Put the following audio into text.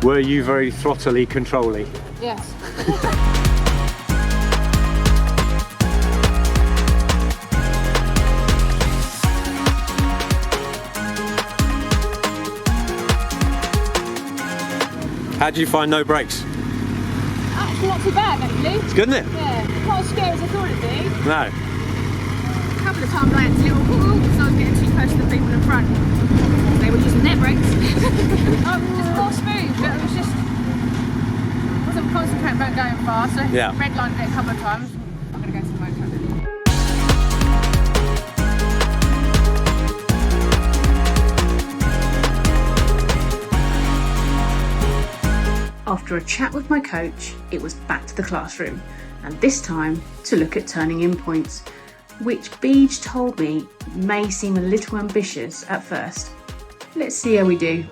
Were you very throttly controlly? Yes. How do you find no brakes? Actually not too bad actually. It's good, isn't it? Yeah, not as scary as I thought it'd be. No. A couple of times I had to little woo because I was getting too close to the people in front. They were using their brakes. Just more smooth, but it was just, I wasn't concentrating about going fast, so Yeah. redlined it a couple of times. I'm going to go to the motor track. After a chat with my coach, it was back to the classroom, and this time to look at turning in points, which Beej told me may seem a little ambitious at first. Let's see how we do.